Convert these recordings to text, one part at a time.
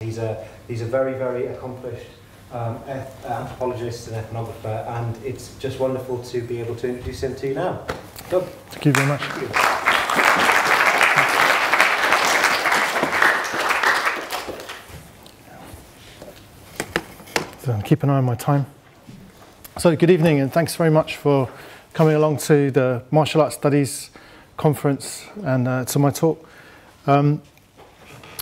He's a very, very accomplished anthropologist and ethnographer, and it's just wonderful to be able to introduce him to you now. Doug. Thank you very much. Thank you. So keep an eye on my time. So good evening, and thanks very much for coming along to the Martial Arts Studies Conference and to my talk.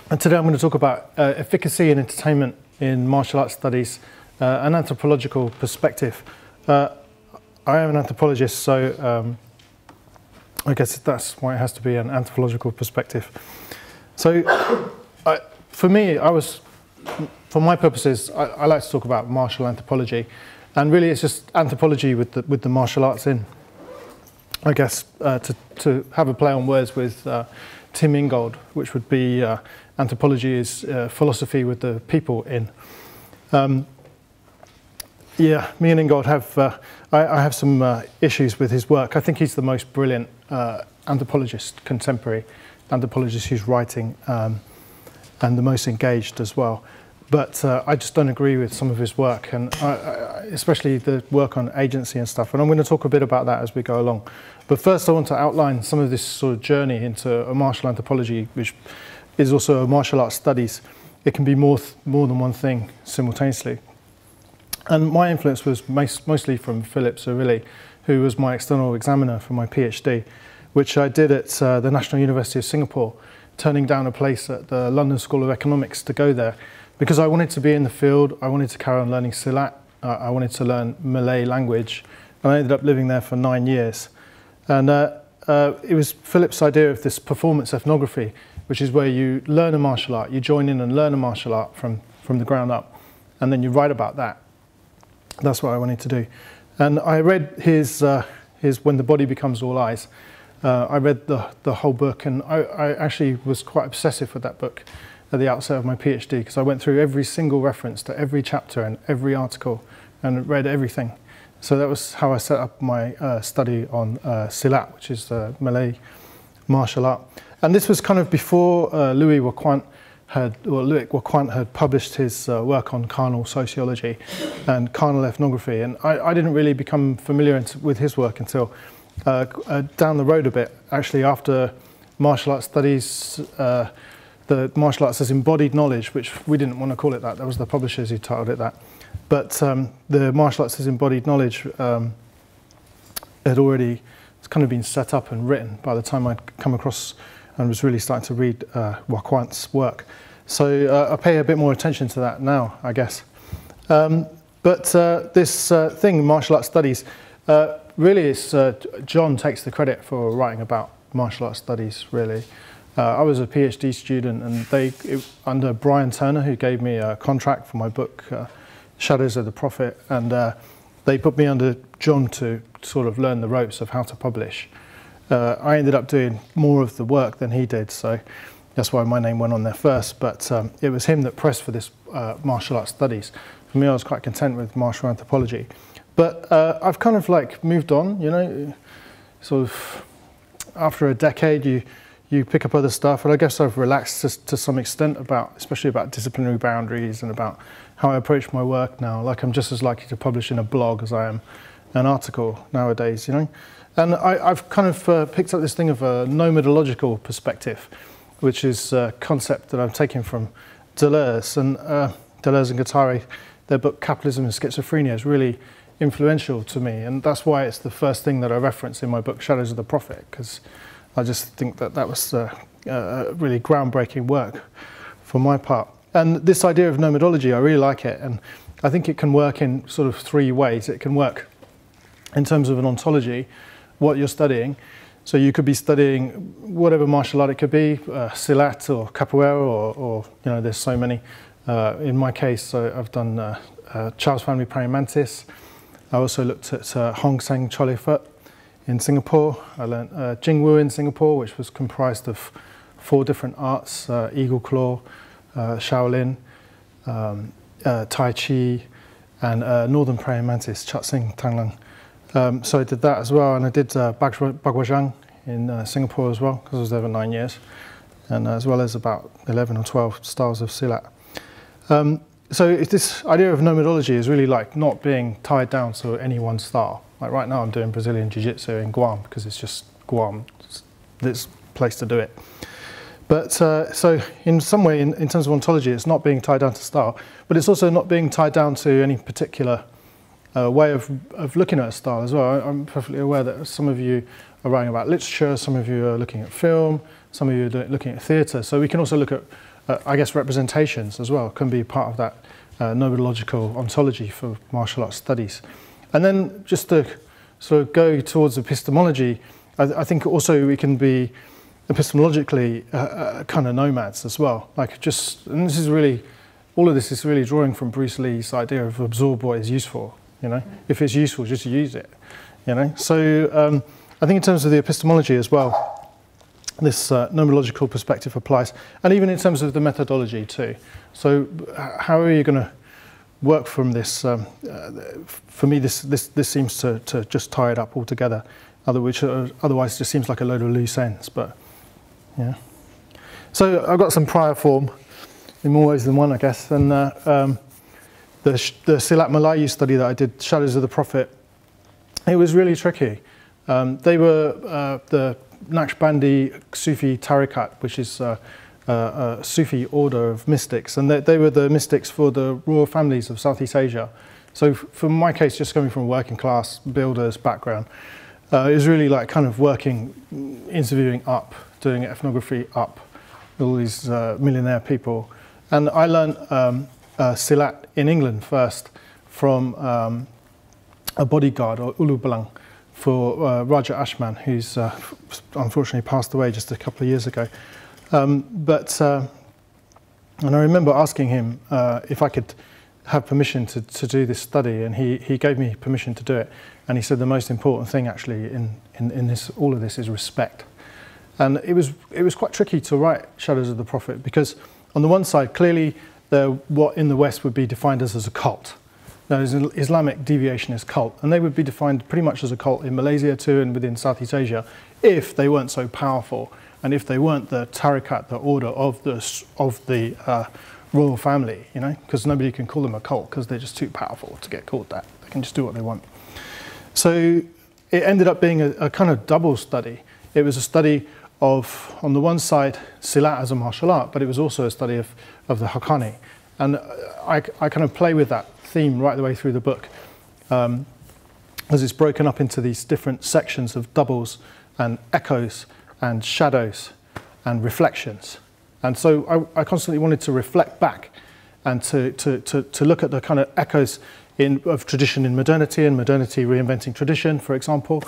And today I'm going to talk about efficacy and entertainment in martial arts studies, an anthropological perspective. I am an anthropologist, so I guess that's why it has to be an anthropological perspective. So for me, for my purposes, I like to talk about martial anthropology, and really it's just anthropology with the martial arts in. I guess to have a play on words with Tim Ingold, which would be anthropology is philosophy with the people in. Yeah, me and Ingold have, I have some issues with his work. I think he's the most brilliant anthropologist, contemporary anthropologist who's writing, and the most engaged as well. But I just don't agree with some of his work, and especially the work on agency and stuff. And I'm going to talk a bit about that as we go along. But first I want to outline some of this sort of journey into a martial anthropology, which is also a martial arts studies. It can be more than one thing simultaneously. And my influence was mostly from Philip Cirilli, who was my external examiner for my PhD, which I did at the National University of Singapore, turning down a place at the London School of Economics to go there, because I wanted to be in the field. I wanted to carry on learning Silat. I wanted to learn Malay language, and I ended up living there for 9 years. And it was Philip's idea of this performance ethnography, which is where you learn a martial art, you join in and learn a martial art from the ground up, and then you write about that. That's what I wanted to do. And I read his When the Body Becomes All Eyes. I read the whole book, and I actually was quite obsessive with that book at the outset of my PhD, because I went through every single reference to every chapter and every article and read everything. So that was how I set up my study on Silat, which is the Malay martial art. And this was kind of before Louis Waquant had published his work on carnal sociology and carnal ethnography. And I didn't really become familiar with his work until down the road a bit, actually after martial arts studies, the martial arts as embodied knowledge, which we didn't want to call it that. That was the publishers who titled it that. But the martial arts as embodied knowledge had already kind of been set up and written by the time I'd come across and was really starting to read Waquant's work. So I pay a bit more attention to that now, I guess. But this thing, martial arts studies, really is John takes the credit for writing about martial arts studies, really. I was a PhD student, and under Brian Turner, who gave me a contract for my book, Shadows of the Prophet, and they put me under John to sort of learn the ropes of how to publish. I ended up doing more of the work than he did, so that's why my name went on there first, but it was him that pressed for this martial arts studies. For me, I was quite content with martial anthropology. But I've kind of like moved on, you know, sort of after a decade, you pick up other stuff, and I guess I've relaxed to some extent especially about disciplinary boundaries and about how I approach my work now. Like I'm just as likely to publish in a blog as I am an article nowadays, you know. And I've kind of picked up this thing of a nomadological perspective, which is a concept that I've taken from Deleuze and Guattari. Their book Capitalism and Schizophrenia is really influential to me, and that's why it's the first thing that I reference in my book Shadows of the Prophet, because I just think that was really groundbreaking work for my part. And this idea of nomadology, I really like it, and I think it can work in sort of three ways. It can work in terms of an ontology, what you're studying. So you could be studying whatever martial art it could be, Silat or Capoeira, or you know, there's so many. In my case, I've done Charles Family Praying Mantis. I also looked at Hong Sang Chole Phut in Singapore. I learned Jing Wu in Singapore, which was comprised of 4 different arts, Eagle Claw, Shaolin, Tai Chi, and Northern Praying Mantis, Chat Sing Tang Lang. So I did that as well, and I did Bagwajang in Singapore as well, because I was there for 9 years, and as well as about 11 or 12 styles of Silat. So this idea of nomadology is really like not being tied down to any one style. Like right now I'm doing Brazilian Jiu-jitsu in Guam because it's just Guam, it's this place to do it. But so in some way, in terms of ontology, it's not being tied down to style, but it's also not being tied down to any particular way of looking at a style as well. I'm perfectly aware that some of you are writing about literature, some of you are looking at film, some of you are looking at theatre. So we can also look at, I guess, representations as well, can be part of that nomadological ontology for martial arts studies. And then just to sort of go towards epistemology, I think also we can be epistemologically kind of nomads as well. Like just, and this is really, all of this is really drawing from Bruce Lee's idea of absorb what is useful, you know? If it's useful, just use it, you know? So I think in terms of the epistemology as well, this nomadological perspective applies, and even in terms of the methodology too. So how are you going to work from this? For me, this seems to just tie it up all together, which otherwise just seems like a load of loose ends. But yeah. So I've got some prior form in more ways than one, I guess. And the Silat Malayu study that I did, Shadows of the Prophet, it was really tricky. They were the Naqshbandi Sufi Tariqat, which is a Sufi order of mystics, and they were the mystics for the royal families of Southeast Asia. So for my case, just coming from a working class builder's background, it was really like kind of working, interviewing up, doing ethnography up, all these millionaire people. And I learned Silat in England first from a bodyguard, or Ulu Balang, for Raja Ashman, who's unfortunately passed away just a couple of years ago. And I remember asking him if I could have permission to do this study, and he gave me permission to do it. And he said the most important thing actually in this, all of this, is respect. And it was quite tricky to write Shadows of the Prophet, because on the one side, clearly what in the West would be defined as a cult. Now, there's an Islamic deviationist cult, and they would be defined pretty much as a cult in Malaysia too, and within Southeast Asia, if they weren't so powerful, and if they weren't the tariqat, the order of the royal family, you know, because nobody can call them a cult because they're just too powerful to get called that. They can just do what they want. So it ended up being a kind of double study. It was a study of, on the one side, Silat as a martial art, but it was also a study of the Haqqani. And I kind of play with that theme right the way through the book, as it's broken up into these different sections of doubles and echoes and shadows and reflections. And so I constantly wanted to reflect back and to look at the kind of echoes of tradition in modernity, and modernity reinventing tradition, for example,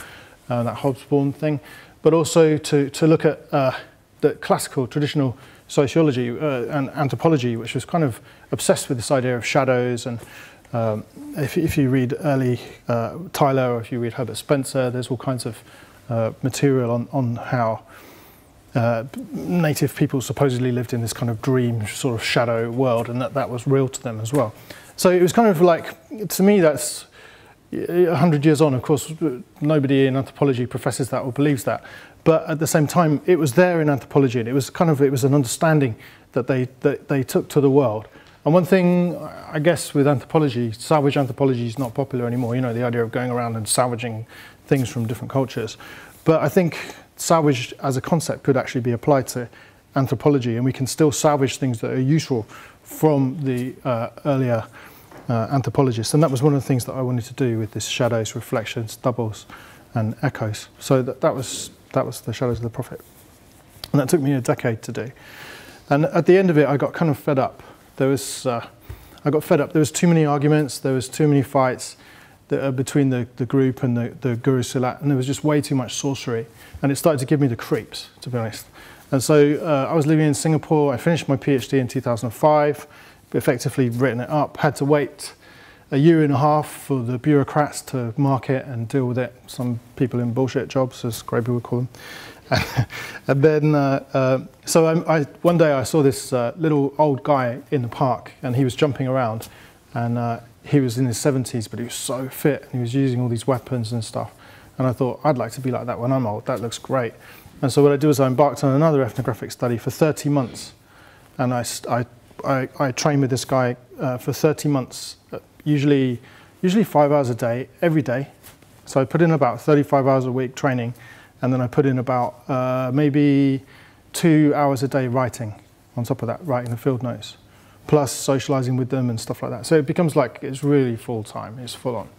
that Hobsbawm thing, but also to look at the classical traditional sociology and anthropology, which was kind of obsessed with this idea of shadows. And if you read early Tyler, or if you read Herbert Spencer, there's all kinds of material on how native people supposedly lived in this kind of dream sort of shadow world, and that was real to them as well. So it was kind of like, to me, that's 100 years on. Of course, nobody in anthropology professes that or believes that, but at the same time, it was there in anthropology, and it was an understanding that they took to the world. And one thing, I guess, with anthropology, salvage anthropology is not popular anymore. You know, the idea of going around and salvaging things from different cultures. But I think salvage as a concept could actually be applied to anthropology, and we can still salvage things that are useful from the earlier anthropologists. And that was one of the things that I wanted to do with this shadows, reflections, doubles, and echoes. So that was the Shadows of the Prophet. And that took me a decade to do. And at the end of it, I got kind of fed up. I got fed up. There was too many arguments. There was too many fights between the group and the Guru Silat, and there was just way too much sorcery. And it started to give me the creeps, to be honest. And so I was living in Singapore. I finished my PhD in 2005, effectively written it up, had to wait a year and a half for the bureaucrats to mark it and deal with it. Some people in bullshit jobs, as Graeber would call them. And then, one day I saw this little old guy in the park, and he was jumping around, and he was in his 70s, but he was so fit, and he was using all these weapons and stuff. And I thought, I'd like to be like that when I'm old. That looks great. And so what I did was I embarked on another ethnographic study for 30 months. And I I trained with this guy for 30 months, usually 5 hours a day, every day. So I put in about 35 hours a week training, and then I put in about maybe 2 hours a day writing on top of that, writing the field notes, plus socializing with them and stuff like that. So it becomes like, it's really full time, it's full on.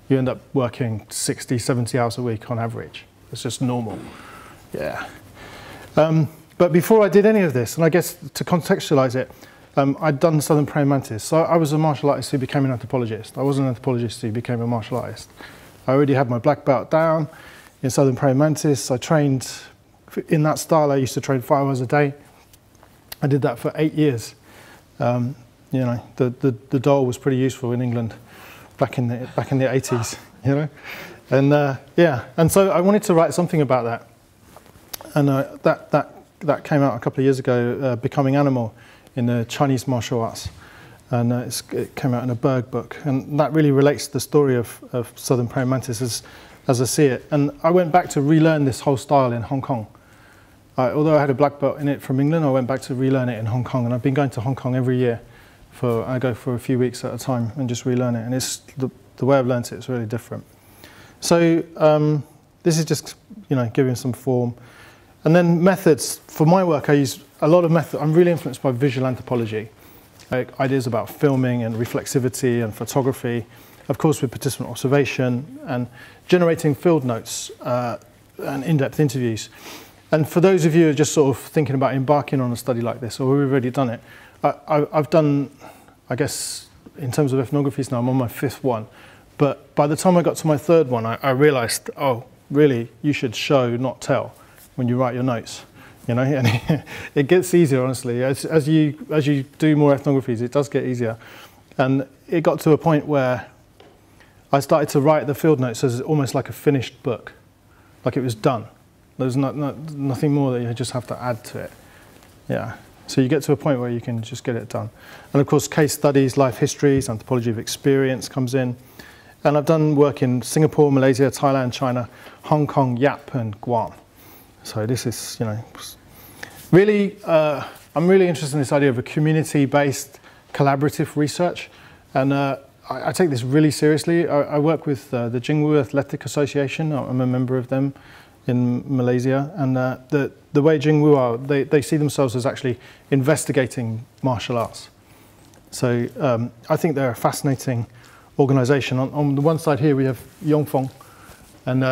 You end up working 60, 70 hours a week on average. It's just normal, yeah. But before I did any of this, and I guess to contextualize it, I'd done Southern Praying Mantis. So I was a martial artist who became an anthropologist. I wasn't an anthropologist who became a martial artist. I already had my black belt down in Southern Praying Mantis. I trained in that style. I used to train 5 hours a day. I did that for 8 years. You know, the doll was pretty useful in England back in the 80s. You know, and yeah, and so I wanted to write something about that, and that came out a couple of years ago, Becoming Animal, in the Chinese martial arts, and it came out in a Berg book, and that really relates to the story of Southern Praying Mantis as I see it. And I went back to relearn this whole style in Hong Kong. Although I had a black belt in it from England, I went back to relearn it in Hong Kong, and I've been going to Hong Kong every year. I go for a few weeks at a time and just relearn it, and it's the way I've learned it is really different. So this is just, you know, giving some form. And then methods. For my work, I use a lot of methods. I'm really influenced by visual anthropology, like ideas about filming and reflexivity and photography, of course with participant observation and generating field notes and in-depth interviews. And for those of you who are just sort of thinking about embarking on a study like this, or who've already done it, I've done, I guess, in terms of ethnographies now, I'm on my 5th one. But by the time I got to my 3rd one, I realized, oh, really, you should show, not tell, when you write your notes. You know, and it gets easier, honestly. As you do more ethnographies, it does get easier. And it got to a point where I started to write the field notes as almost like a finished book, like it was done. There's nothing more that you just have to add to it. Yeah. So you get to a point where you can just get it done. And of course, case studies, life histories, anthropology of experience comes in. And I've done work in Singapore, Malaysia, Thailand, China, Hong Kong, Yap, and Guam. So this is, you know, really, I'm really interested in this idea of a community-based collaborative research. And I take this really seriously. I work with the Jingwu Athletic Association. I'm a member of them in Malaysia. And the way Jingwu are, they see themselves as actually investigating martial arts. So I think they're a fascinating organization. On the one side here, we have Yongfeng, and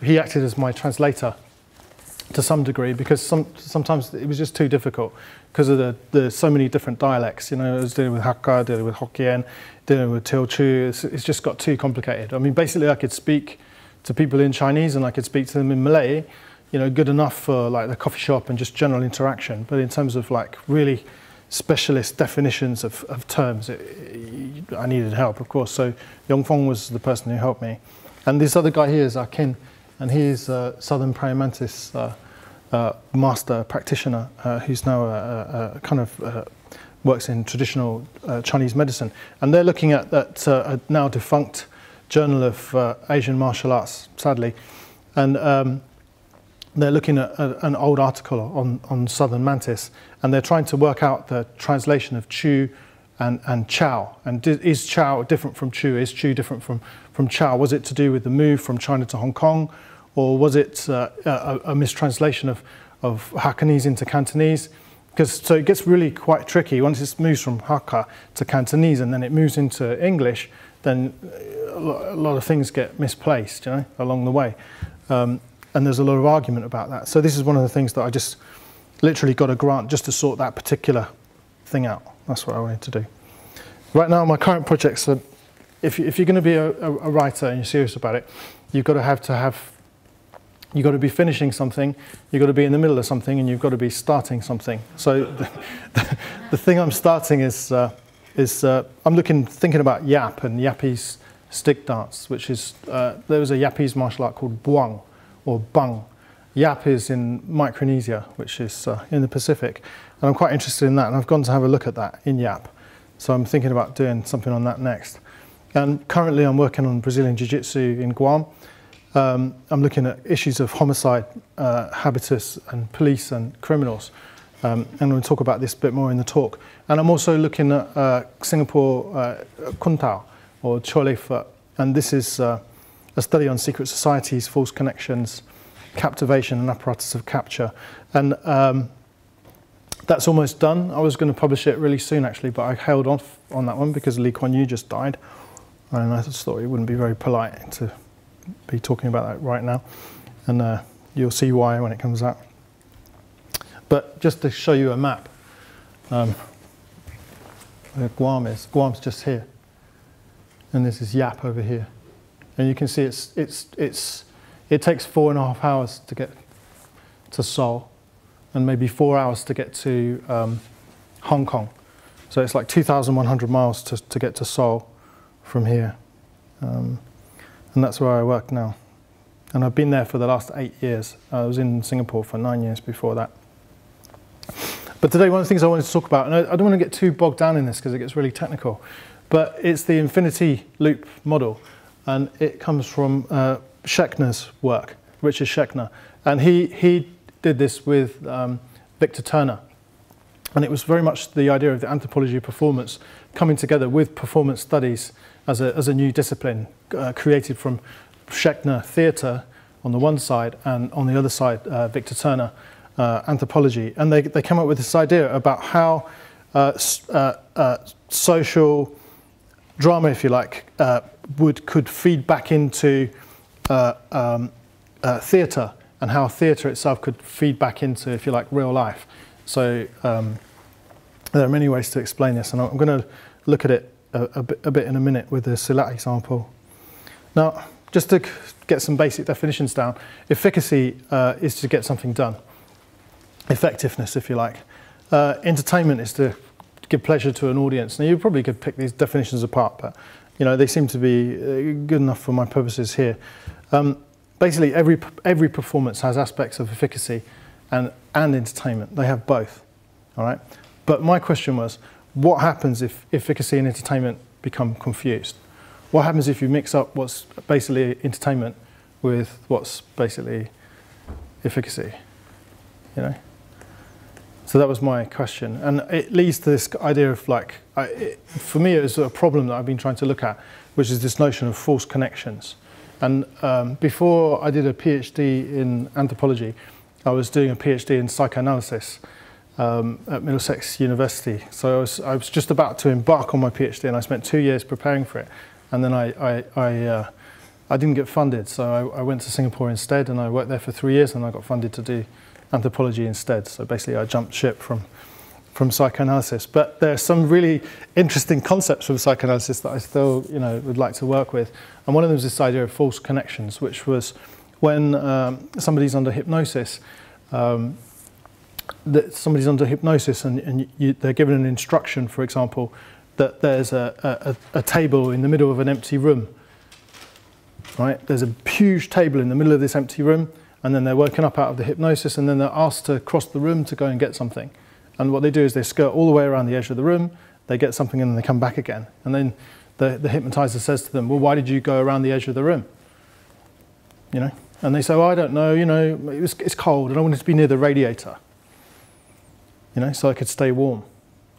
he acted as my translator to some degree, because sometimes it was just too difficult because of the so many different dialects. You know, I was dealing with Hakka, dealing with Hokkien, dealing with Teochew. It's just got too complicated. I mean, basically, I could speak to people in Chinese and I could speak to them in Malay, you know, good enough for like the coffee shop and just general interaction. But in terms of like really specialist definitions of terms, I needed help, of course. So Yongfeng was the person who helped me. And this other guy here is Akin, and he's a Southern Praying Mantis master practitioner who's now kind of works in traditional Chinese medicine. And they're looking at that a now defunct Journal of Asian Martial Arts, sadly. And they're looking at an old article on Southern Mantis, and they're trying to work out the translation of Chu and Chow. And is Chow different from Chu? Is Chu different from Chow? Was it to do with the move from China to Hong Kong, or was it a mistranslation of Hakkanese into Cantonese? So it gets really quite tricky. Once it moves from Hakka to Cantonese and then it moves into English, then a lot of things get misplaced, you know, along the way. And there's a lot of argument about that. So this is one of the things that I just literally got a grant just to sort that particular thing out. That's what I wanted to do. Right now, my current projects are, if you're going to be a writer and you're serious about it, you've got to be finishing something, you've got to be in the middle of something, and you've got to be starting something. So the thing I'm starting is I'm thinking about Yap and Yapese stick dance, which is, there was a Yapese martial art called Buang, or Bung. Yap is in Micronesia, which is in the Pacific. And I'm quite interested in that, and I've gone to have a look at that in Yap. So I'm thinking about doing something on that next. And currently I'm working on Brazilian Jiu-jitsu in Guam. I'm looking at issues of homicide, habitus, and police and criminals. And we'll talk about this a bit more in the talk. And I'm also looking at Singapore Kuntao, or Cauliflower, and this is a study on secret societies, false connections, captivation and apparatus of capture. And that's almost done. I was going to publish it really soon actually, but I held off on that one because Lee Kuan Yew just died. And I just thought it wouldn't be very polite to be talking about that right now. And you'll see why when it comes out. But just to show you a map, where Guam is. Guam's just here. And this is Yap over here. And you can see it takes 4.5 hours to get to Seoul, and maybe 4 hours to get to Hong Kong. So it's like 2,100 miles to get to Seoul from here. And that's where I work now. And I've been there for the last 8 years. I was in Singapore for 9 years before that. But today, one of the things I wanted to talk about, and I don't want to get too bogged down in this because it gets really technical, but it's the infinity loop model. And it comes from Schechner's work, Richard Schechner. And he did this with Victor Turner. And it was very much the idea of the anthropology of performance coming together with performance studies as a new discipline created from Schechner theatre on the one side, and on the other side, Victor Turner anthropology. And they came up with this idea about how social drama, if you like, could feed back into theatre, and how theatre itself could feed back into, if you like, real life. So there are many ways to explain this, and I'm going to look at it a bit in a minute with the Silat example. Now, just to get some basic definitions down, efficacy is to get something done. Effectiveness, if you like. Entertainment is to give pleasure to an audience. Now, you probably could pick these definitions apart, but you know, they seem to be good enough for my purposes here. Basically, every performance has aspects of efficacy and entertainment. They have both, all right? But my question was, what happens if efficacy and entertainment become confused? What happens if you mix up what's basically entertainment with what's basically efficacy, you know? So that was my question. And it leads to this idea of like, for me, it was a problem that I've been trying to look at, which is this notion of false connections. And before I did a PhD in anthropology, I was doing a PhD in psychoanalysis at Middlesex University. So I was just about to embark on my PhD, and I spent 2 years preparing for it. And then I didn't get funded, so I went to Singapore instead, and I worked there for 3 years, and I got funded to do anthropology instead. So basically I jumped ship from psychoanalysis. But there are some really interesting concepts from psychoanalysis that I still, you know, would like to work with. And one of them is this idea of false connections, which was when somebody's under hypnosis, and they're given an instruction, for example, that there's a table in the middle of an empty room, right? There's a huge table in the middle of this empty room, and then they're woken up out of the hypnosis, and then they're asked to cross the room to go and get something. And what they do is they skirt all the way around the edge of the room, they get something, and then they come back again. And then the hypnotizer says to them, well, why did you go around the edge of the room? You know? And they say, well, I don't know, you know, it's cold, and I wanted to be near the radiator, you know, so I could stay warm,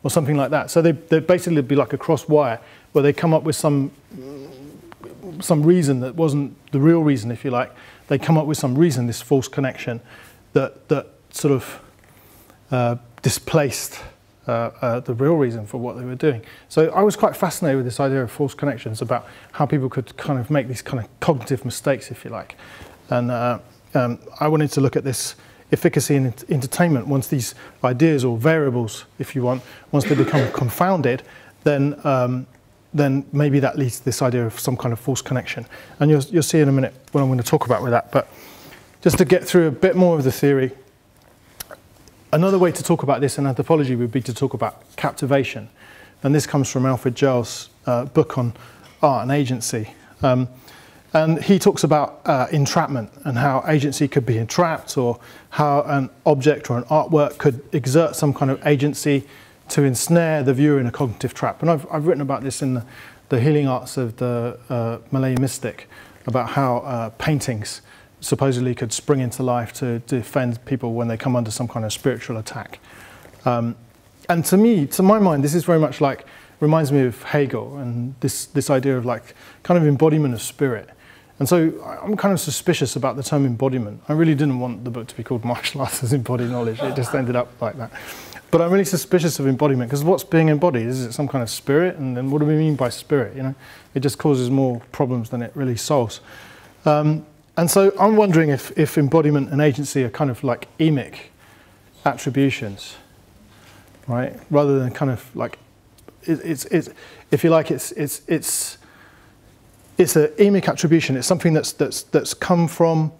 or something like that. So they'd basically be like a cross wire, where they come up with some reason that wasn't the real reason, if you like. They come up with some reason, this false connection, that sort of displaced the real reason for what they were doing. So I was quite fascinated with this idea of false connections, about how people could kind of make these kind of cognitive mistakes, if you like. And I wanted to look at this efficacy in entertainment. Once these ideas, or variables, if you want, once they become confounded, then maybe that leads to this idea of some kind of false connection. And you'll see in a minute what I'm going to talk about with that. But just to get through a bit more of the theory, another way to talk about this in anthropology would be to talk about captivation. And this comes from Alfred Gell's book on art and agency. And he talks about entrapment, and how agency could be entrapped, or how an object or an artwork could exert some kind of agency to ensnare the viewer in a cognitive trap. And I've written about this in the healing arts of the Malay mystic, about how paintings supposedly could spring into life to defend people when they come under some kind of spiritual attack. And to me, to my mind, this is very much like, reminds me of Hegel and this idea of like kind of embodiment of spirit. And so I'm kind of suspicious about the term embodiment. I really didn't want the book to be called Martial Arts as Embodied Knowledge. It just ended up like that. But I'm really suspicious of embodiment, because what's being embodied? Is it some kind of spirit? And then what do we mean by spirit? You know, it just causes more problems than it really solves. And so I'm wondering if embodiment and agency are kind of like emic attributions, right? Rather than kind of like, it's if you like, it's an emic attribution. It's something that's come from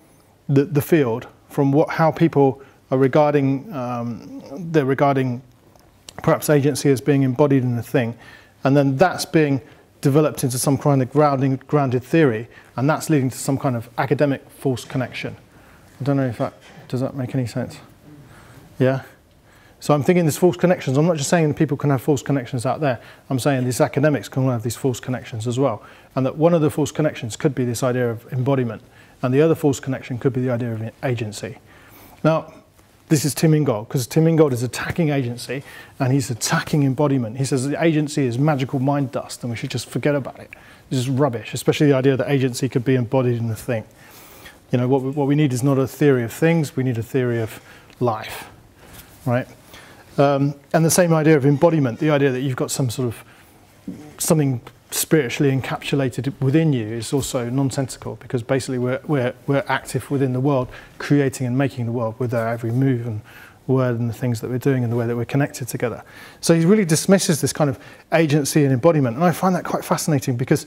the field, from how people are regarding, they're regarding perhaps agency as being embodied in a thing, and then that's being developed into some kind of grounded theory, and that's leading to some kind of academic false connection. I don't know if does that make any sense? Yeah? So I'm thinking there's false connections. I'm not just saying that people can have false connections out there. I'm saying these academics can have these false connections as well. And that one of the false connections could be this idea of embodiment, and the other false connection could be the idea of agency. Now, this is Tim Ingold, because Tim Ingold is attacking agency, and he's attacking embodiment. He says that agency is magical mind dust, and we should just forget about it. This is rubbish, especially the idea that agency could be embodied in a thing. You know, what we need is not a theory of things, we need a theory of life, right? And the same idea of embodiment, the idea that you've got some sort of something spiritually encapsulated within you, is also nonsensical, because basically we're active within the world, creating and making the world with our every move and word and the things that we're doing and the way that we're connected together. So he really dismisses this kind of agency and embodiment, and I find that quite fascinating, because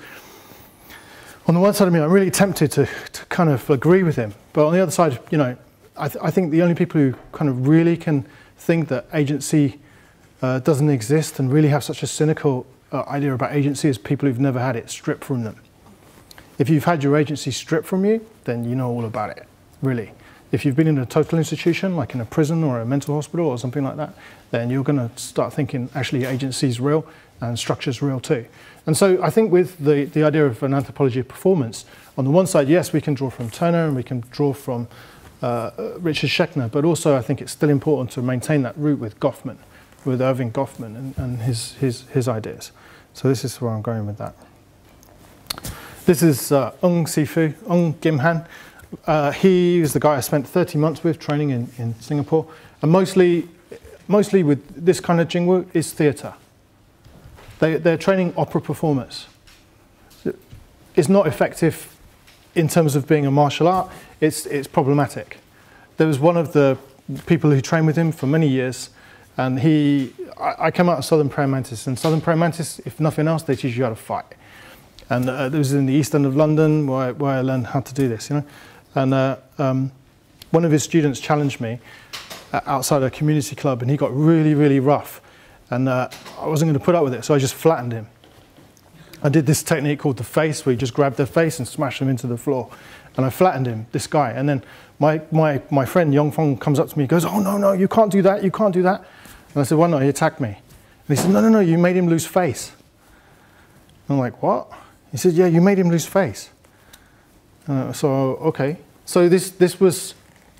on the one side of me, I'm really tempted to kind of agree with him, but on the other side, you know, I think the only people who kind of really can think that agency doesn't exist and really have such a cynical idea about agency is people who've never had it stripped from them. If you've had your agency stripped from you, then you know all about it, really. If you've been in a total institution, like in a prison or a mental hospital or something like that, then you're going to start thinking, actually, agency is real and structure's real too. And so I think with the idea of an anthropology of performance, on the one side, yes, we can draw from Turner and we can draw from Richard Schechner, but also I think it's still important to maintain that root with Goffman, with Irving Goffman and his ideas. So this is where I'm going with that. This is Ung Sifu, Ung Kim Han. He is the guy I spent 30 months with training in Singapore. And mostly with this kind of Jingwu is theatre. They're training opera performers. It's not effective in terms of being a martial art. It's problematic. There was one of the people who trained with him for many years, and I came out of Southern Praying Mantis, and Southern Praying Mantis, if nothing else, they teach you how to fight. And it was in the East End of London where I learned how to do this, you know. And one of his students challenged me outside a community club, and he got really, really rough. And I wasn't going to put up with it, so I just flattened him. I did this technique called the face, where you just grab their face and smash them into the floor. And I flattened him, this guy. And then my friend Yong Fong comes up to me and goes, "Oh, no, you can't do that, you can't do that." And I said, "Why not? He attacked me." And he said, No, you made him lose face. And I'm like, "What?" He said, "Yeah, you made him lose face." So, okay. So this was,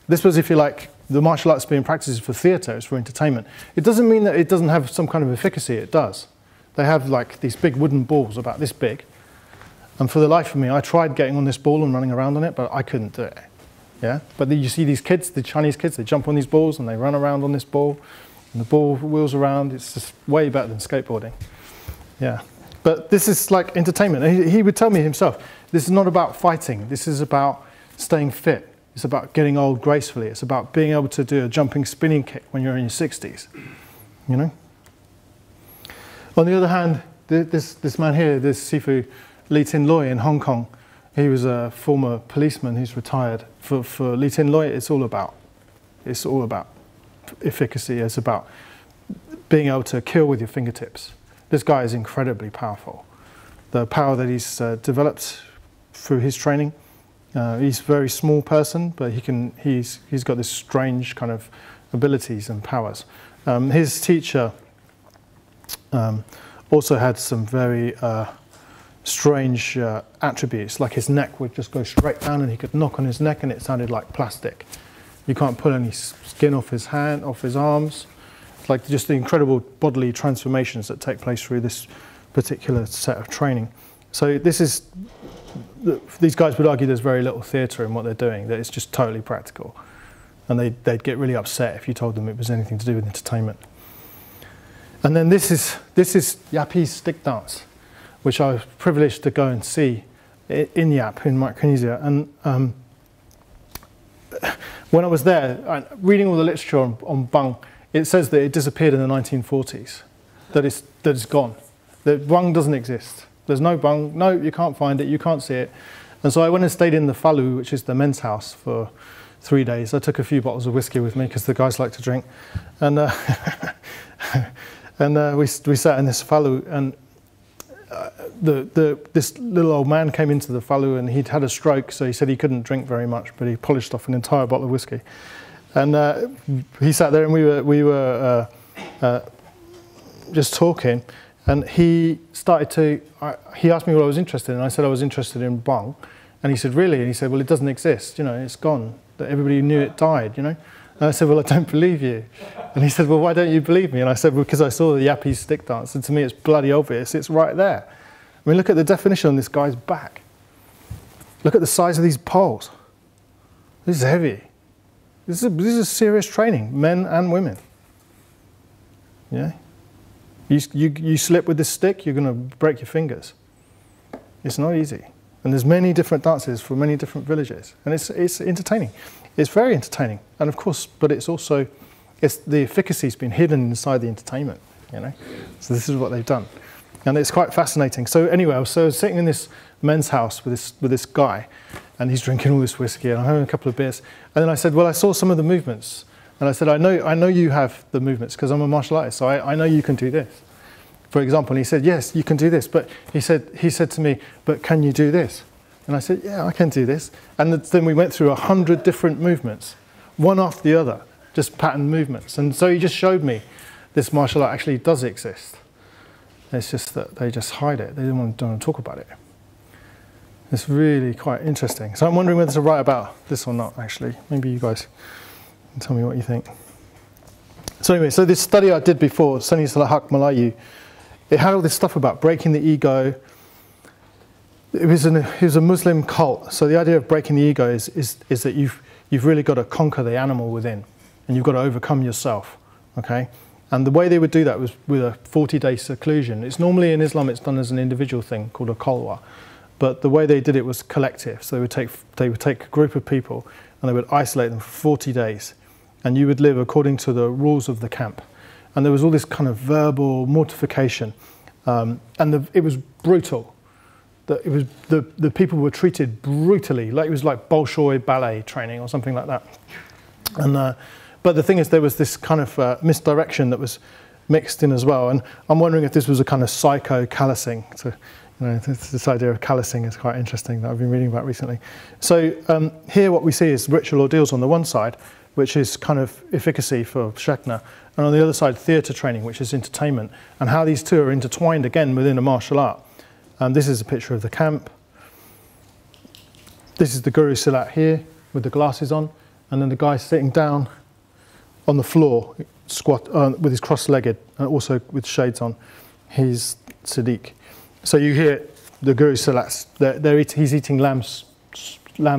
if you like, the martial arts being practiced for theatre, it's for entertainment. It doesn't mean that it doesn't have some kind of efficacy, it does. They have like these big wooden balls about this big. And for the life of me, I tried getting on this ball and running around on it, but I couldn't do it. Yeah? But then you see these kids, the Chinese kids, they jump on these balls and they run around on this ball, and the ball wheels around. It's just way better than skateboarding. Yeah. But this is like entertainment. He would tell me himself, this is not about fighting. This is about staying fit. It's about getting old gracefully. It's about being able to do a jumping spinning kick when you're in your 60s. You know? On the other hand, this man here, this Sifu Lee Tin Loy in Hong Kong, he was a former policeman who's retired. For Lee Tin Loy, it's all about efficacy. It's about being able to kill with your fingertips. This guy is incredibly powerful. The power that he's developed through his training. He's a very small person, but he's got this strange kind of abilities and powers. His teacher also had some very strange attributes, like his neck would just go straight down and he could knock on his neck and it sounded like plastic. You can't pull any skin off his hand, off his arms. like just the incredible bodily transformations that take place through this particular set of training. So these guys would argue there's very little theatre in what they're doing, that it's just totally practical. And they'd get really upset if you told them it was anything to do with entertainment. And then this is Yapese stick dance, which I was privileged to go and see in Yap, in Micronesia. And when I was there, reading all the literature on Bung, it says that it disappeared in the 1940s, that it's gone. That Bung doesn't exist. There's no Bung, no, you can't find it, you can't see it. And so I went and stayed in the Falu, which is the men's house, for 3 days. I took a few bottles of whiskey with me because the guys like to drink. And, we sat in this Falu, and this little old man came into the Falu, and he'd had a stroke, so he said he couldn't drink very much, but he polished off an entire bottle of whiskey. And he sat there, and we were just talking, and he started to, he asked me what I was interested in, and I said I was interested in Bung, and he said, really? And he said, well, it doesn't exist, you know, it's gone, that everybody who knew it died, you know. And I said, well, I don't believe you. And he said, well, why don't you believe me? And I said, well, because I saw the Yapese stick dance, and to me it's bloody obvious, it's right there. I mean, look at the definition on this guy's back. Look at the size of these poles. This is heavy. This is serious training, men and women. Yeah? You slip with this stick, you're going to break your fingers. It's not easy. And there's many different dances for many different villages. And it's entertaining. It's very entertaining. And of course, but it's also, the efficacy's been hidden inside the entertainment, you know? So this is what they've done. And it's quite fascinating. So anyway, I was sitting in this men's house with this guy, and he's drinking all this whiskey, and I'm having a couple of beers. And then I said, well, I saw some of the movements. And I said, I know you have the movements, because I'm a martial artist, so I know you can do this. For example, and he said, yes, you can do this. But he said to me, but can you do this? And I said, yeah, I can do this. And then we went through 100 different movements, one after the other, just pattern movements. And so he just showed me this martial art actually does exist. It's just that they just hide it. They don't want to talk about it. It's really quite interesting. So I'm wondering whether to write about this or not, actually. Maybe you guys can tell me what you think. So anyway, so this study I did before, Seni Salahak Malayu, it had all this stuff about breaking the ego. It was a Muslim cult. So the idea of breaking the ego is that you've really got to conquer the animal within, and you've got to overcome yourself, okay? And the way they would do that was with a 40-day seclusion. It's normally in Islam, it's done as an individual thing called a khalwa. But the way they did it was collective. So they would take a group of people and they would isolate them for 40 days. And you would live according to the rules of the camp. And there was all this kind of verbal mortification. It was brutal. The people were treated brutally. Like it was like Bolshoi ballet training or something like that. And, but the thing is, there was this kind of misdirection that was mixed in as well. And I'm wondering if this was a kind of psycho-callousing. So, you know, this idea of callousing is quite interesting that I've been reading about recently. So here what we see is ritual ordeals on the one side, which is kind of efficacy for Shakna, and on the other side, theatre training, which is entertainment, and how these two are intertwined again within a martial art. This is a picture of the camp. This is the Guru Silat here with the glasses on, and then the guy sitting down on the floor, squat with his cross-legged, and also with shades on. He's Sadiq. So you hear the Guru Silats. He's eating lamb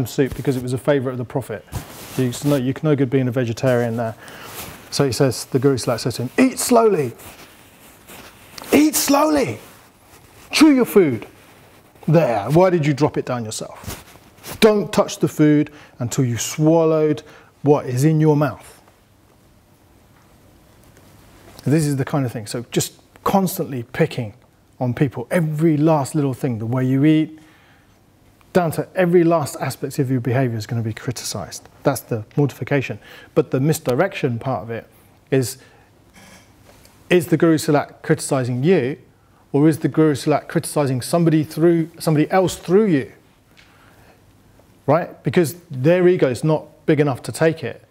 soup because it was a favourite of the Prophet. So you no good being a vegetarian there. So he says, the Guru Silat says to him, eat slowly. Eat slowly. Chew your food. There. Why did you drop it down yourself? Don't touch the food until you've swallowed what is in your mouth. This is the kind of thing. So just constantly picking on people, every last little thing, the way you eat, down to every last aspect of your behavior is going to be criticized. That's the mortification. But the misdirection part of it is the Guru Silat criticizing you, or is the Guru Silat criticizing somebody else through you? Right? Because their ego is not big enough to take it.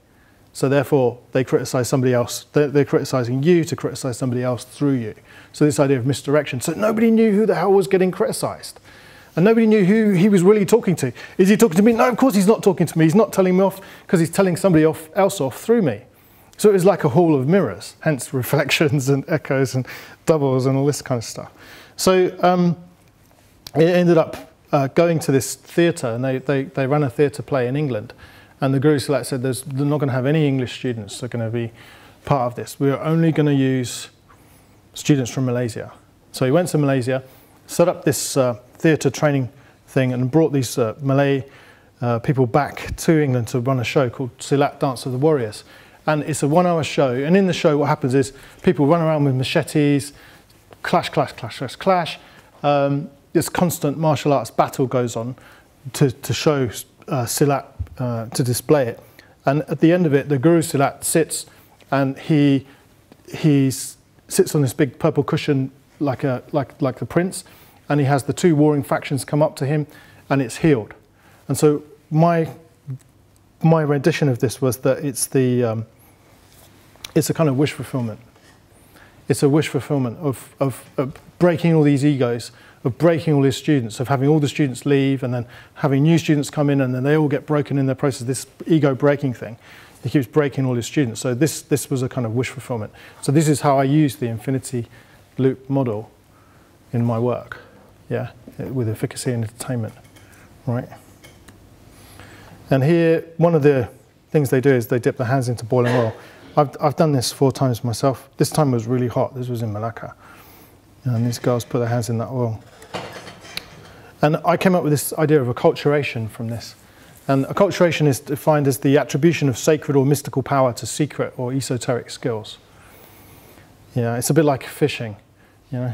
So therefore, they criticize somebody else. They're criticizing you to criticize somebody else through you. So this idea of misdirection. So nobody knew who the hell was getting criticized. And nobody knew who he was really talking to. Is he talking to me? No, of course he's not talking to me. He's not telling me off because he's telling somebody else off through me. So it was like a hall of mirrors, hence reflections and echoes and doubles and all this kind of stuff. So it ended up going to this theatre, and they ran a theatre play in England. And the Guru Silat said, they're not going to have any English students that are going to be part of this. We are only going to use students from Malaysia. So he went to Malaysia, set up this theatre training thing, and brought these Malay people back to England to run a show called Silat Dance of the Warriors. And it's a 1-hour show. And in the show, what happens is people run around with machetes, clash, clash, clash, clash, clash. This constant martial arts battle goes on to show Silat, to display it. And at the end of it, the Guru Silat sits, and he sits on this big purple cushion like the prince, and he has the 2 warring factions come up to him, and it's healed. And so my rendition of this was that it's a kind of wish fulfillment. It's a wish fulfillment of breaking all these egos, of breaking all these students, of having all the students leave and then having new students come in, and then they all get broken in their process, this ego breaking thing. He keeps breaking all his students. So this was a kind of wish fulfillment. So this is how I use the infinity loop model in my work, yeah, with efficacy and entertainment, right? And here, one of the things they do is they dip their hands into boiling oil. I've done this 4 times myself. This time was really hot. This was in Malacca. And these girls put their hands in that oil. And I came up with this idea of acculturation from this. And acculturation is defined as the attribution of sacred or mystical power to secret or esoteric skills. Yeah, it's a bit like fishing. You know,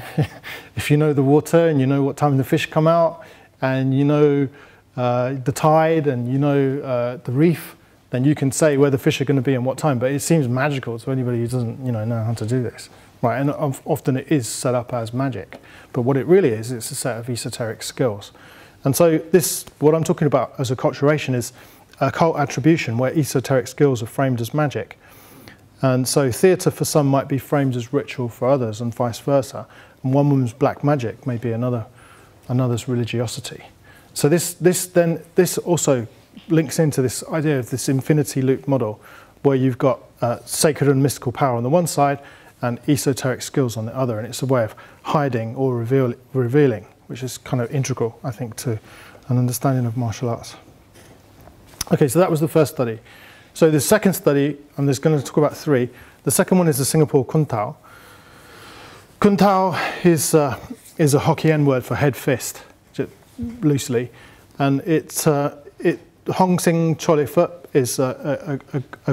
if you know the water and you know what time the fish come out, and you know the tide and you know the reef, then you can say where the fish are going to be and what time. But it seems magical to anybody who doesn't, know how to do this, right? And often it is set up as magic, but what it really is, it's a set of esoteric skills. And so what I'm talking about as acculturation is occult attribution, where esoteric skills are framed as magic. And so theatre for some might be framed as ritual for others, and vice versa. And one woman's black magic may be another's religiosity. So this also links into this idea of this infinity loop model, where you've got sacred and mystical power on the one side and esoteric skills on the other, and it's a way of hiding or revealing, which is kind of integral, I think, to an understanding of martial arts. Okay, so that was the first study. So the second study, I'm just going to talk about 3. The second one is the Singapore Kun Tao. Kun Tao is a Hokkien word for head fist, loosely, and Hong Sing Chole Phut is a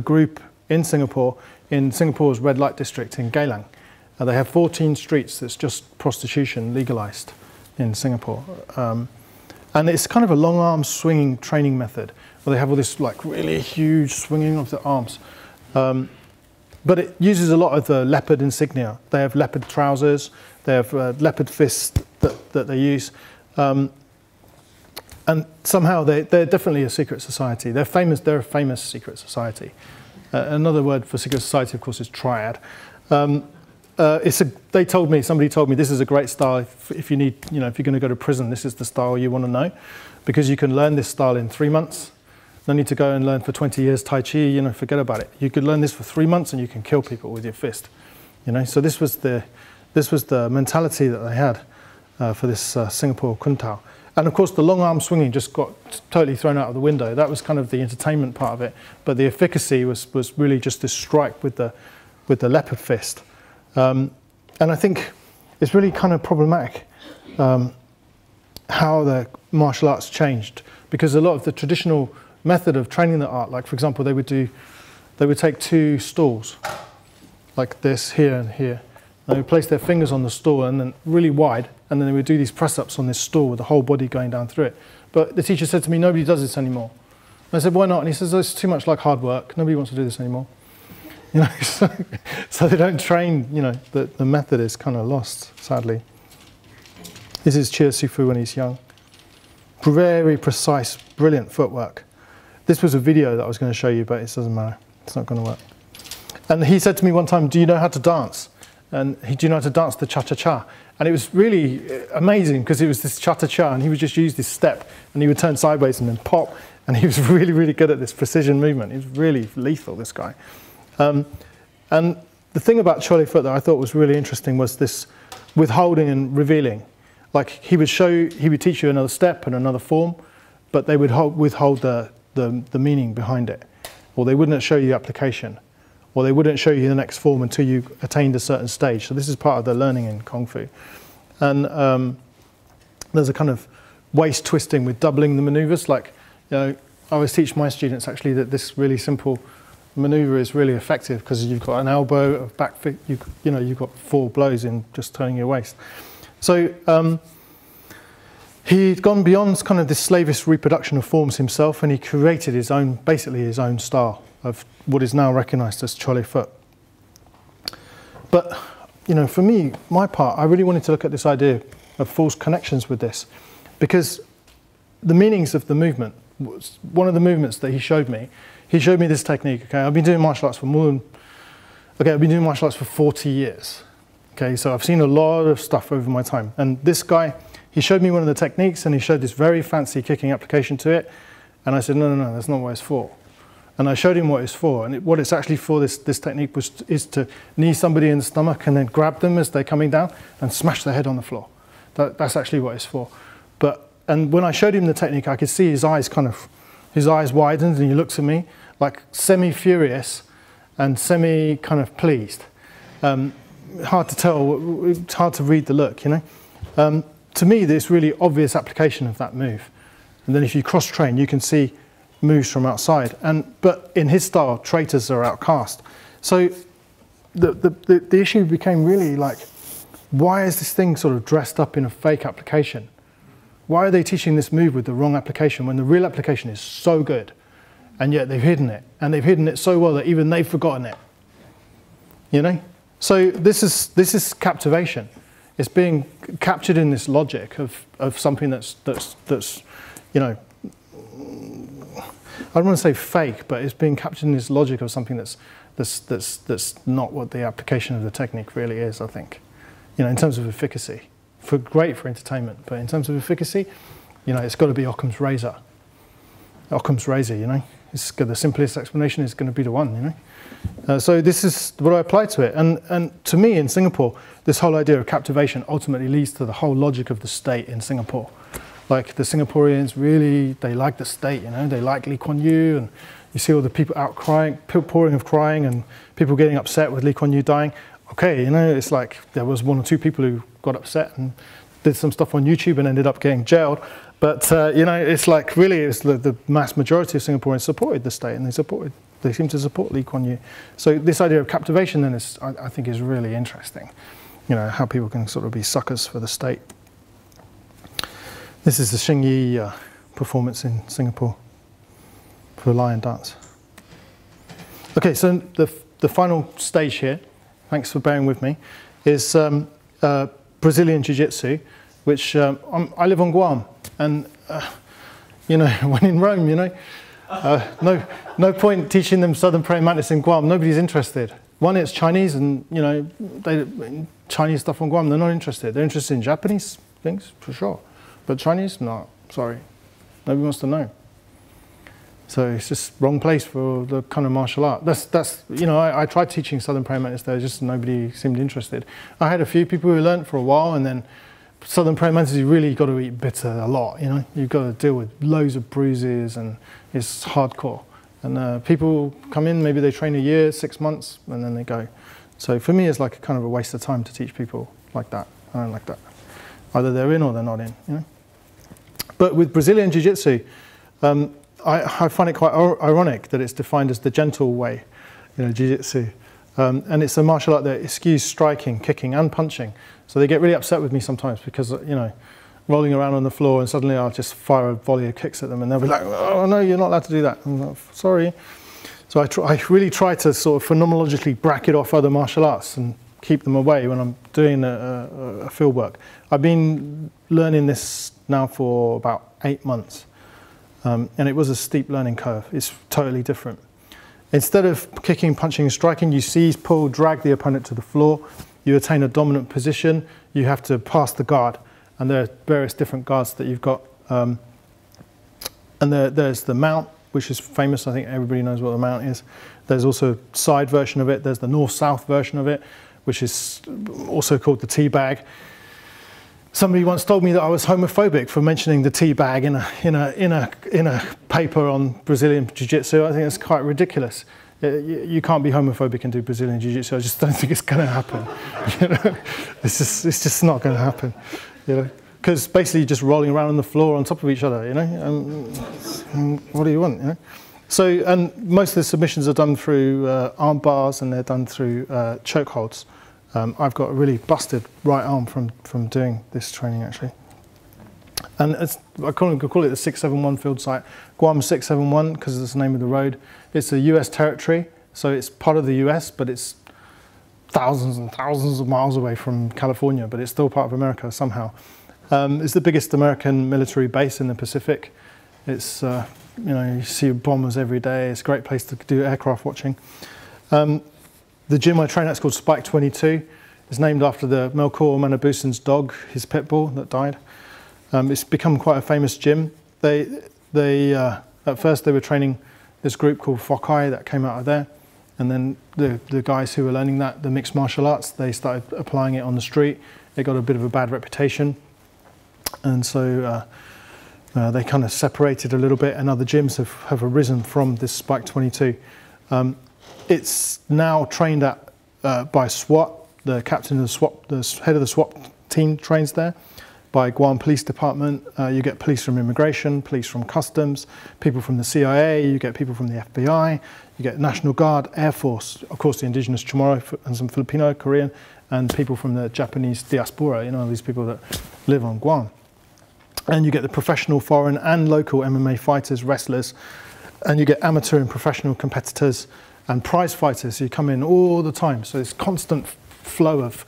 group in Singapore's red light district in Geylang. They have 14 streets that's just prostitution legalized in Singapore. And it's kind of a long arm swinging training method, where they have all this like really huge swinging of the arms. But it uses a lot of the leopard insignia. They have leopard trousers, they have leopard fists that they use. And somehow they're definitely a secret society. They're a famous secret society. Another word for secret society, of course, is triad. Somebody told me this is a great style if you need, if you're going to go to prison, this is the style you want to know, because you can learn this style in 3 months. No need to go and learn for 20 years Tai Chi, forget about it. You could learn this for 3 months and you can kill people with your fist. So this was the mentality that they had for this Singapore Kun Tao. And of course the long arm swinging just got totally thrown out of the window. That was kind of the entertainment part of it. But the efficacy was really just this strike with the leopard fist. And I think it's really kind of problematic how the martial arts changed, because a lot of the traditional method of training the art, like for example, they would take 2 stools like this, here and here. They would place their fingers on the stool and then really wide, and then they would do these press-ups on this stool with the whole body going down through it. But the teacher said to me, nobody does this anymore. And I said, why not? And he says, oh, it's too much like hard work. Nobody wants to do this anymore. So they don't train, the method is kind of lost, sadly. This is Chia Sifu when he's young. Very precise, brilliant footwork. This was a video that I was going to show you, but it doesn't matter. It's not going to work. And he said to me one time, do you know how to dance? And do you know how to dance the cha-cha-cha? And it was really amazing, because it was this cha-cha-cha, and he would just use this step, and he would turn sideways and then pop, and he was really, really good at this precision movement. He was really lethal, this guy. And the thing about Charlie Foot that I thought was really interesting was this withholding and revealing. Like he would teach you another step and another form, but they would withhold the meaning behind it. Or they wouldn't show you the application. Or they wouldn't show you the next form until you attained a certain stage. So this is part of the learning in Kung Fu. And there's a kind of waist twisting with doubling the maneuvers. Like, you know, I always teach my students actually that this really simple maneuver is really effective because you've got an elbow, a back foot, you know, you've got 4 blows in just turning your waist. So he'd gone beyond kind of this slavish reproduction of forms himself, and he created his own, basically his own style of what is now recognized as Charlie Foot. But, you know, for me, my part, I really wanted to look at this idea of false connections with this, because the meanings of the movement was one of the movements that he showed me this technique. Okay, I've been doing martial arts for I've been doing martial arts for 40 years. Okay, so I've seen a lot of stuff over my time. And this guy, he showed me one of the techniques, and he showed this very fancy kicking application to it. And I said, no, that's not what it's for. And I showed him what it's for. And what it's actually for, this technique, is to knee somebody in the stomach and then grab them as they're coming down and smash their head on the floor. That's actually what it's for. And when I showed him the technique, I could see his eyes widened, and he looked at me like semi-furious and semi-kind of pleased. Hard to tell, it's hard to read the look, you know. To me, there's really obvious application of that move. And then if you cross-train, you can see moves from outside. But in his style, traitors are outcast. So the issue became really like, why is this thing sort of dressed up in a fake application? Why are they teaching this move with the wrong application when the real application is so good? And yet they've hidden it. And they've hidden it so well that even they've forgotten it. You know? So this is captivation. It's being captured in this logic of something that's you know, I don't want to say fake, but it's being captured in this logic of something that's not what the application of the technique really is, I think. You know, in terms of efficacy. Great for entertainment, but in terms of efficacy, you know, it's got to be Occam's razor, you know. The simplest explanation is going to be the one, you know. So this is what I apply to it. And to me, in Singapore, this whole idea of captivation ultimately leads to the whole logic of the state in Singapore. Like the Singaporeans really, they like the state, you know. They like Lee Kuan Yew, and you see all the people out crying, pouring of crying, and people getting upset with Lee Kuan Yew dying. Okay, you know, it's like there was 1 or 2 people who got upset and did some stuff on YouTube and ended up getting jailed. But, you know, it's like really it's the mass majority of Singaporeans supported the state, and they seem to support Lee Kuan Yew. So this idea of captivation then is, I think, is really interesting. You know, how people can sort of be suckers for the state. This is the Xing Yi performance in Singapore for the lion dance. Okay, so the final stage here, thanks for bearing with me, is Brazilian Jiu-jitsu, which I live on Guam, and you know, when in Rome, you know, no point teaching them Southern Praying Mantis in Guam. Nobody's interested. One, it's Chinese, and you know, Chinese stuff on Guam, they're not interested. They're interested in Japanese things for sure, but Chinese, no, sorry, nobody wants to know. So it's just wrong place for the kind of martial art. That's you know, I tried teaching Southern Praying Mantis there, just nobody seemed interested. I had a few people who learnt for a while, and then Southern Praying Mantis, you really got to eat bitter a lot, you know. You've got to deal with loads of bruises, and it's hardcore. And people come in, maybe they train a year, 6 months, and then they go. So for me, it's like a kind of a waste of time to teach people like that. I don't like that. Either they're in or they're not in, you know. But with Brazilian Jiu-jitsu, I find it quite ironic that it's defined as the gentle way, you know, Jiu-jitsu. And it's a martial art that eschews striking, kicking, and punching. So they get really upset with me sometimes because, you know, rolling around on the floor, and suddenly I'll just fire a volley of kicks at them, and they'll be like, oh no, you're not allowed to do that. I'm like, sorry. So I really try to sort of phenomenologically bracket off other martial arts and keep them away when I'm doing a field work. I've been learning this now for about 8 months. And it was a steep learning curve. It's totally different. Instead of kicking, punching, and striking, you seize, pull, drag the opponent to the floor. You attain a dominant position. You have to pass the guard. And there are various different guards that you've got. And there's the mount, which is famous. I think everybody knows what the mount is. There's also a side version of it. There's the north-south version of it, which is also called the tea bag. Somebody once told me that I was homophobic for mentioning the tea bag in a paper on Brazilian Jiu-jitsu. I think it's quite ridiculous. You can't be homophobic and do Brazilian Jiu-jitsu. I just don't think it's going to happen. You know? It's just not going to happen. You know, because basically you're just rolling around on the floor on top of each other. You know, what do you want? You know. So, and most of the submissions are done through arm bars, and they're done through choke holds. I've got a really busted right arm from doing this training, actually. And I call it the 671 field site. Guam 671, because it's the name of the road. It's a US territory, so it's part of the US, but it's thousands and thousands of miles away from California, but it's still part of America somehow. It's the biggest American military base in the Pacific. It's, you know, you see bombers every day. It's a great place to do aircraft watching. The gym I train at is called Spike 22. It's named after the Melchor Manabusan's dog, his pit bull that died. It's become quite a famous gym. At first they were training this group called Fokai that came out of there. And then the guys who were learning that, the mixed martial arts, they started applying it on the street. It got a bit of a bad reputation. And so they kind of separated a little bit, and other gyms have arisen from this Spike 22. It's now trained at by SWAT. The captain of the SWAT, the head of the SWAT team trains there. By Guam Police Department, you get police from immigration, police from customs, people from the CIA, you get people from the FBI, you get National Guard, Air Force, of course the indigenous Chamorro and some Filipino, Korean, and people from the Japanese diaspora, you know, these people that live on Guam. And you get the professional, foreign and local MMA fighters, wrestlers, and you get amateur and professional competitors and prize fighters who come in all the time. So there's constant flow of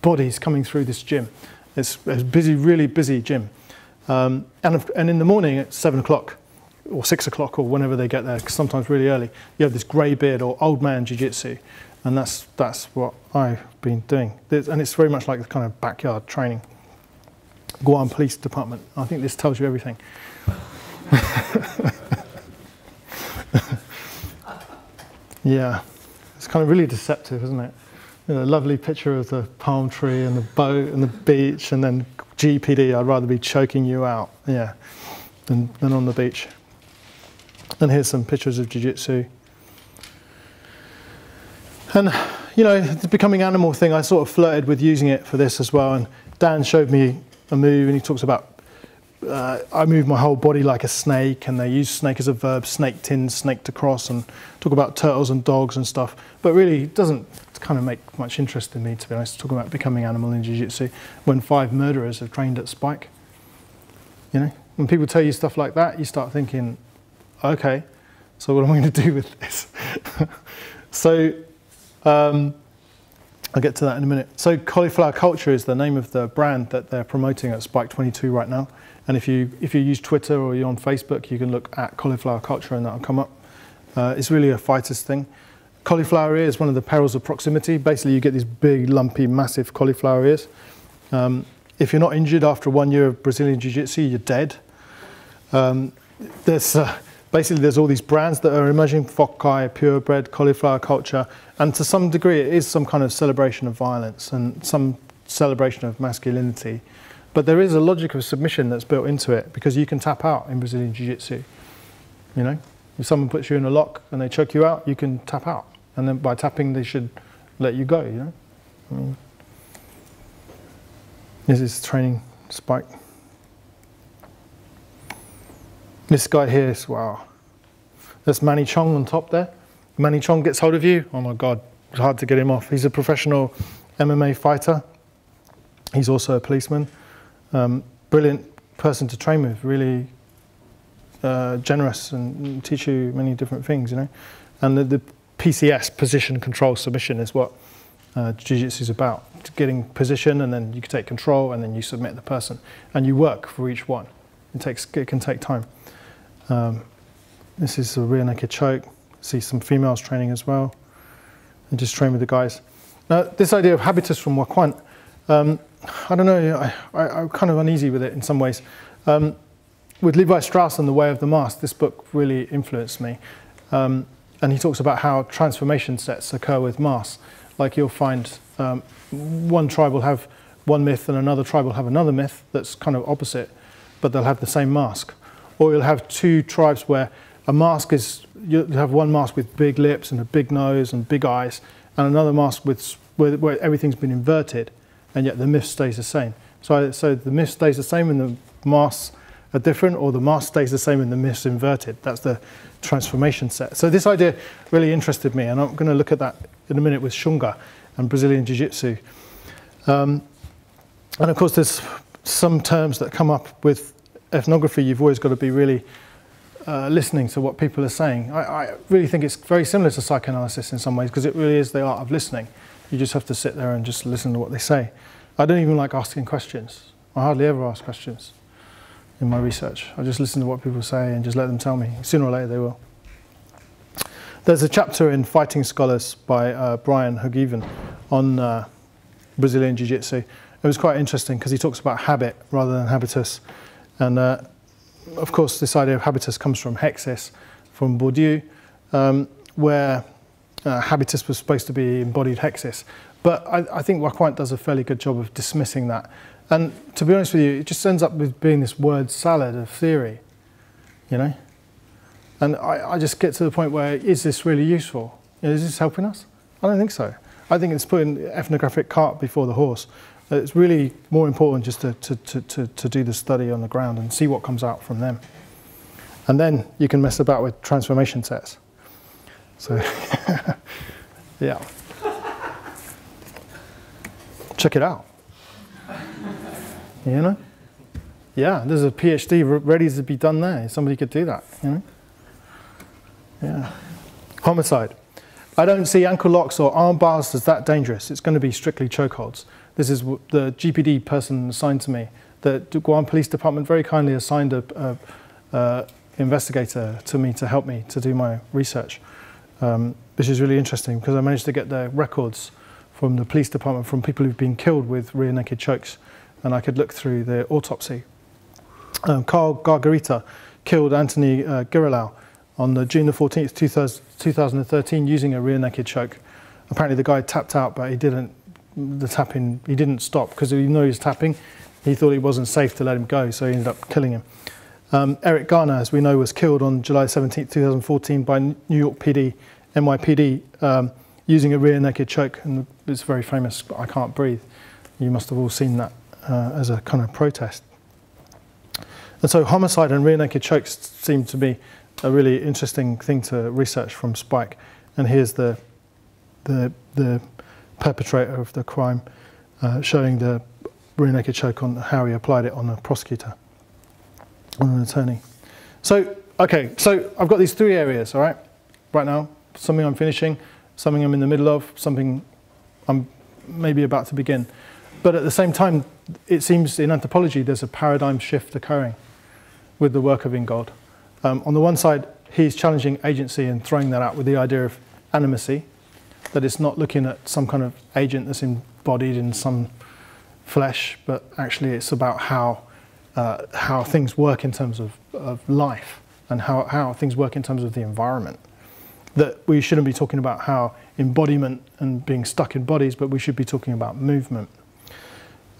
bodies coming through this gym. It's a busy, really busy gym. And in the morning at 7 o'clock or 6 o'clock or whenever they get there, sometimes really early, you have this grey beard or old man jiu-jitsu. And that's what I've been doing. And it's very much like the kind of backyard training. Guam Police Department. I think this tells you everything. Yeah, it's kind of really deceptive, isn't it? You know, a lovely picture of the palm tree and the boat and the beach, and then GPD, I'd rather be choking you out, yeah, than on the beach. And here's some pictures of Jiu-jitsu. And, you know, the becoming animal thing, I sort of flirted with using it for this as well. And Dan showed me a move, and he talks about, I move my whole body like a snake, and they use snake as a verb, snake tin, snake to cross, and talk about turtles and dogs and stuff. But really, it doesn't kind of make much interest in me, to be honest, talking about becoming animal in Jiu-jitsu when 5 murderers have trained at Spike. You know, when people tell you stuff like that, you start thinking, okay, so what am I going to do with this? So, I'll get to that in a minute. So Cauliflower Culture is the name of the brand that they're promoting at Spike 22 right now. And if you use Twitter or you're on Facebook, you can look at Cauliflower Culture and that'll come up. It's really a fighter's thing. Cauliflower ear is one of the perils of proximity. Basically, you get these big, lumpy, massive cauliflower ears. If you're not injured after 1 year of Brazilian Jiu-Jitsu, you're dead. Basically, there's all these brands that are emerging: Fokai, Purebred, Cauliflower Culture, and to some degree, it is some kind of celebration of violence and some celebration of masculinity. But there is a logic of submission that's built into it, because you can tap out in Brazilian Jiu-Jitsu. You know, if someone puts you in a lock and they choke you out, you can tap out, and then by tapping, they should let you go. You know, I mean, this is training Spike. This guy here is, wow. There's Manny Chong on top there. Manny Chong gets hold of you. Oh my God, it's hard to get him off. He's a professional MMA fighter. He's also a policeman. Brilliant person to train with, really generous and teach you many different things, you know. And the PCS, position, control, submission, is what Jiu-Jitsu is about. Getting position, and then you can take control, and then you submit the person. And you work for each one. It can take time. This is a rear naked choke. See some females training as well. And just train with the guys. Now, this idea of habitus from Wakwan, I don't know, I'm kind of uneasy with it in some ways. With Levi Strauss and The Way of the Mask, this book really influenced me. and he talks about how transformation sets occur with masks. Like you'll find one tribe will have one myth and another tribe will have another myth that's kind of opposite, but they'll have the same mask. Or you'll have two tribes where a mask is, you'll have one mask with big lips and a big nose and big eyes, and another mask where everything's been inverted, and yet the myth stays the same. So the myth stays the same and the masks are different, or the mask stays the same and the myth's inverted. That's the transformation set. So this idea really interested me, and I'm going to look at that in a minute with Shunga and Brazilian Jiu-Jitsu. And of course, there's some terms that come up with ethnography. You've always got to be really listening to what people are saying. I really think it's very similar to psychoanalysis in some ways, because it really is the art of listening. You just have to sit there and just listen to what they say. I don't even like asking questions. I hardly ever ask questions in my research. I just listen to what people say and just let them tell me. Sooner or later they will. There's a chapter in Fighting Scholars by Brian Hogeven on Brazilian Jiu-Jitsu. It was quite interesting because he talks about habit rather than habitus. And of course, this idea of habitus comes from Hexis, from Bourdieu, where habitus was supposed to be embodied Hexis. But I think Waquant does a fairly good job of dismissing that. And to be honest with you, it just ends up with being this word salad of theory, you know? And I just get to the point where, is this really useful? You know, is this helping us? I don't think so. I think it's putting the ethnographic cart before the horse. It's really more important just to do the study on the ground and see what comes out from them. And then you can mess about with transformation sets. So, yeah. Check it out. You know? Yeah, there's a PhD ready to be done there. Somebody could do that, you know? Yeah. Homicide. I don't see ankle locks or arm bars as that dangerous. It's going to be strictly chokeholds. This is the GPD person assigned to me. The Guam Police Department very kindly assigned a investigator to me to help me to do my research, which is really interesting because I managed to get the records from the police department from people who've been killed with rear naked chokes, and I could look through the autopsy. Carl Gargarita killed Anthony Girilau on June the 14th, 2013 using a rear naked choke. Apparently the guy tapped out, but he didn't stop because he knew he was tapping. He thought it wasn't safe to let him go, so he ended up killing him. Eric Garner, as we know, was killed on July 17th, 2014 by New York PD, NYPD, using a rear naked choke, and it's very famous, I can't breathe. You must have all seen that as a kind of protest. And so homicide and rear naked chokes seem to be a really interesting thing to research from Spike. And here's the perpetrator of the crime showing the rear naked choke on how he applied it on a prosecutor, on an attorney. So, okay, so I've got these three areas, all right, right now. Something I'm finishing, something I'm in the middle of, something I'm maybe about to begin. But at the same time, it seems in anthropology there's a paradigm shift occurring with the work of Ingold. On the one side, he's challenging agency and throwing that out with the idea of animacy, that it's not looking at some kind of agent that's embodied in some flesh, but actually it's about how things work in terms of life and how things work in terms of the environment. That we shouldn't be talking about how embodiment and being stuck in bodies, but we should be talking about movement.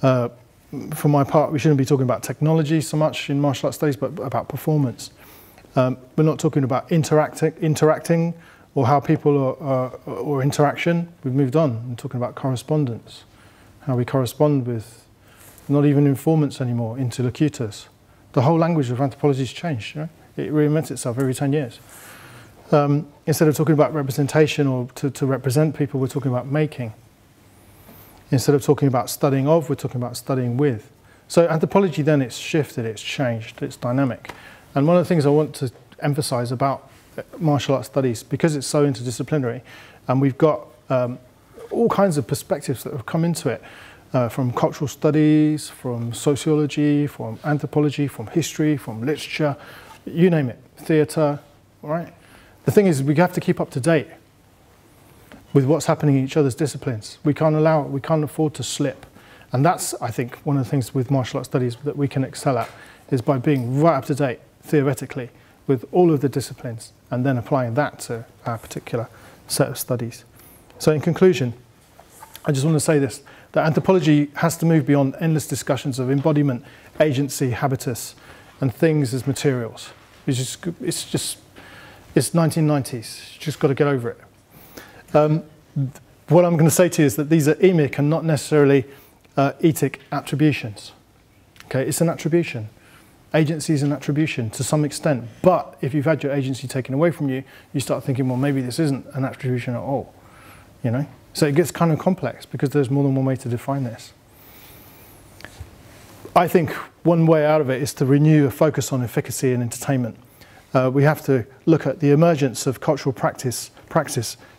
For my part, we shouldn't be talking about technology so much in martial arts studies, but about performance. We're not talking about interacting or how people are, or interaction. We've moved on. We're talking about correspondence, how we correspond with not even informants anymore, interlocutors. The whole language of anthropology has changed. You know? It reinvents itself every 10 years. Instead of talking about representation or to represent people, we're talking about making. Instead of talking about studying of, we're talking about studying with. So anthropology then, it's shifted, it's changed, it's dynamic. And one of the things I want to emphasize about martial arts studies, because it's so interdisciplinary, and we've got all kinds of perspectives that have come into it, from cultural studies, from sociology, from anthropology, from history, from literature, you name it, theatre, all right? The thing is, we have to keep up to date with what's happening in each other's disciplines. We can't afford to slip. And that's, I think, one of the things with martial arts studies that we can excel at, is by being right up to date, theoretically, with all of the disciplines and then applying that to our particular set of studies. So in conclusion, I just want to say this, that anthropology has to move beyond endless discussions of embodiment, agency, habitus, and things as materials. It's 1990s. You just got to get over it. What I'm going to say to you is that these are emic and not necessarily etic attributions. Okay, it's an attribution. Agency is an attribution to some extent, but if you've had your agency taken away from you, you start thinking, well, maybe this isn't an attribution at all, you know? So it gets kind of complex because there's more than one way to define this. I think one way out of it is to renew a focus on efficacy and entertainment. We have to look at the emergence of cultural practice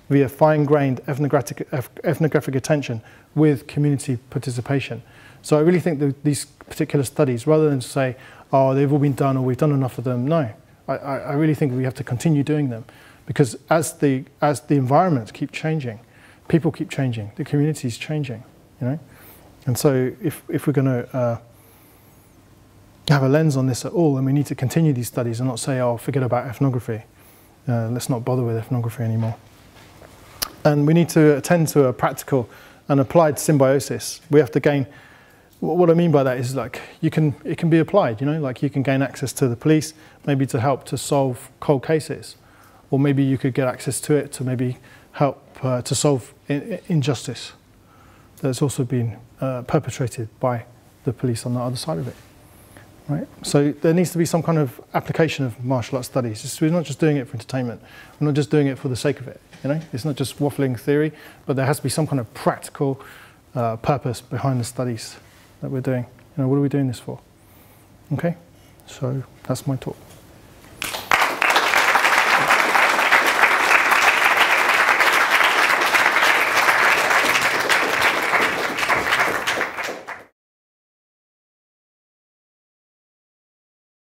via fine-grained ethnographic attention with community participation. So I really think that these particular studies, rather than say, oh, they've all been done or we've done enough of them, no. I really think we have to continue doing them because as the environments keep changing, people keep changing, the community's changing, you know? And so if we're going to have a lens on this at all, then we need to continue these studies and not say, oh, forget about ethnography. Let's not bother with ethnography anymore. And we need to attend to a practical and applied symbiosis. We have to gain, what I mean by that is like, it can be applied, you know, like you can gain access to the police, maybe to help to solve cold cases, or maybe you could get access to it to maybe help to solve injustice that's also been perpetrated by the police on the other side of it. Right? So there needs to be some kind of application of martial arts studies. We're not just doing it for entertainment. We're not just doing it for the sake of it. You know, it's not just waffling theory, but there has to be some kind of practical purpose behind the studies that we're doing. You know, what are we doing this for? Okay, so that's my talk.